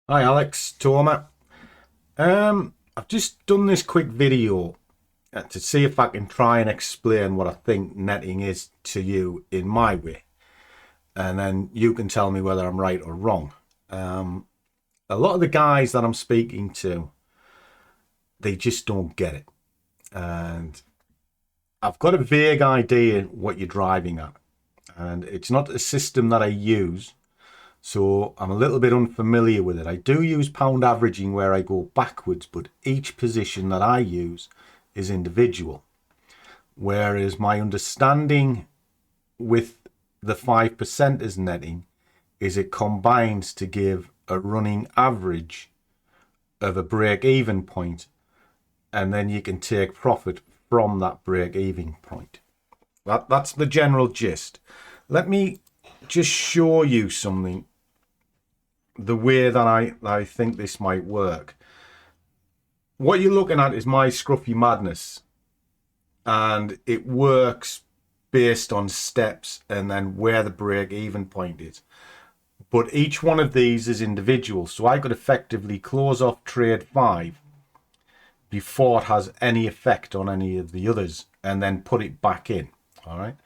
Hi Alex, Toma. I've just done this quick video to see if I can try and explain what I think netting is to you in my way, and then you can tell me whether I'm right or wrong. A lot of the guys that I'm speaking to, they just don't get it, and I've got a vague idea what you're driving at, and it's not a system that I use. So I'm a little bit unfamiliar with it. I do use pound averaging where I go backwards, but each position that I use is individual. Whereas my understanding with the 5% netting is it combines to give a running average of a break-even point, and then you can take profit from that break-even point. That's the general gist. Let me just show you something, the way that I think this might work. What you're looking at is my Scruffy Madness, and it works based on steps and then where the break-even point is. But each one of these is individual, so I could effectively close off trade 5 before it has any effect on any of the others and then put it back in. All right.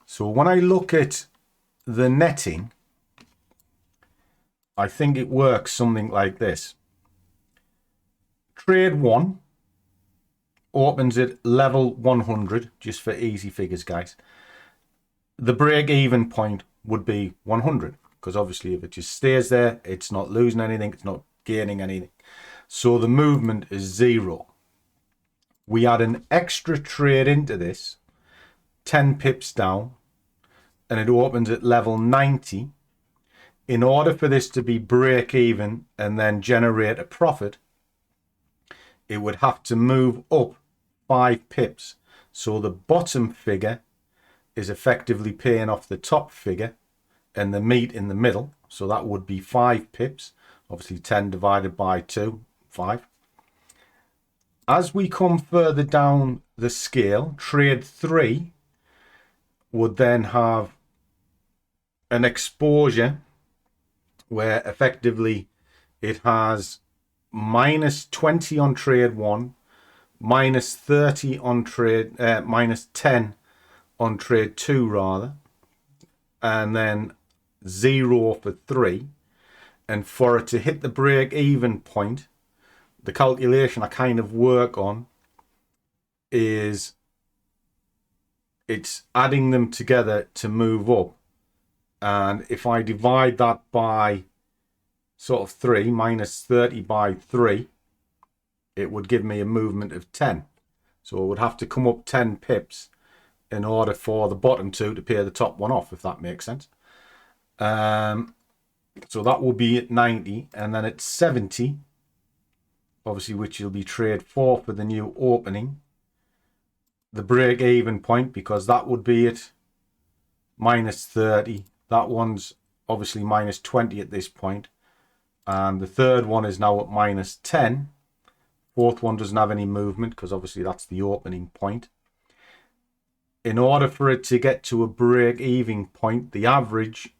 So when I look at the netting, I think it works something like this. Trade 1 opens at level 100, just for easy figures, guys. The break-even point would be 100, because obviously if it just stays there, it's not losing anything, it's not gaining anything. So the movement is 0. We add an extra trade into this, 10 pips down, and it opens at level 90. In order for this to be break-even and then generate a profit, it would have to move up 5 pips. So the bottom figure is effectively paying off the top figure and the meat in the middle. So that would be 5 pips. Obviously 10 divided by 2, 5. As we come further down the scale, trade 3 would then have an exposure where effectively it has minus 20 on trade 1, minus 30 on trade, minus 10 on trade 2 rather, and then 0 for 3. And for it to hit the break even point, the calculation I kind of work on is it's adding them together to move up. And if I divide that by sort of 3, minus 30 by 3, it would give me a movement of 10. So it would have to come up 10 pips in order for the bottom two to pay the top one off, if that makes sense. So that will be at 90, and then at 70, obviously, which will be trade 4 for the new opening, the break even point, because that would be at minus 30. That one's obviously minus 20 at this point. And the third one is now at minus 10. Fourth one doesn't have any movement because obviously that's the opening point. In order for it to get to a break-even point, the average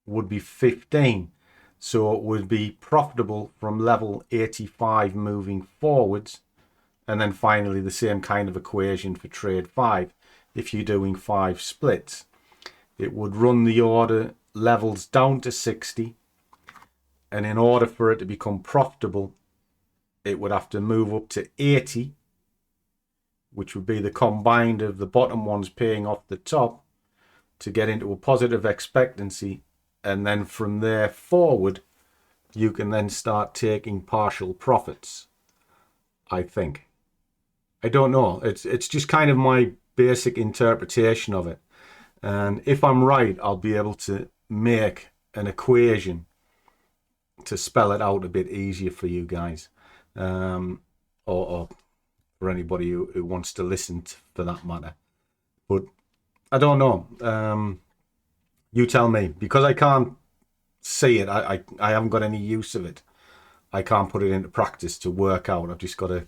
would be 15. So it would be profitable from level 85 moving forwards. And then finally the same kind of equation for trade 5. If you're doing 5 splits, it would run the order levels down to 60. And in order for it to become profitable, it would have to move up to 80, which would be the combined of the bottom ones paying off the top to get into a positive expectancy. And then from there forward, you can then start taking partial profits, I think. I don't know. It's just kind of my basic interpretation of it. And if I'm right, I'll be able to make an equation to spell it out a bit easier for you guys, or for anybody who wants to listen for that matter. But I don't know. You tell me, because I can't see it. I haven't got any use of it. I can't put it into practice to work out. I've just got to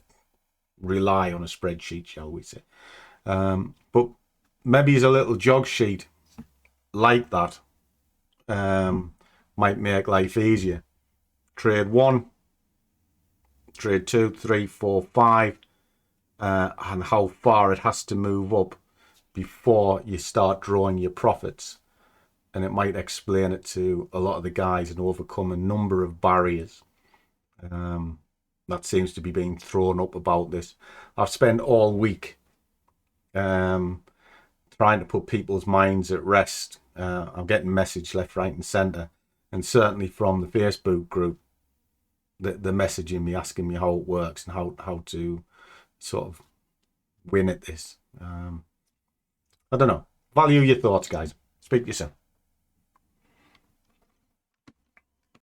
rely on a spreadsheet, shall we say. But maybe as a little jog sheet like that might make life easier. trade 1, trade 2, 3, 4, 5, and how far it has to move up before you start drawing your profits. And it might explain it to a lot of the guys and overcome a number of barriers that seems to be being thrown up about this. I've spent all week trying to put people's minds at rest. I'm getting message left, right and centre, and certainly from the Facebook group, they're messaging me, asking me how it works and how to sort of win at this. I don't know. Value your thoughts, guys. Speak to you soon.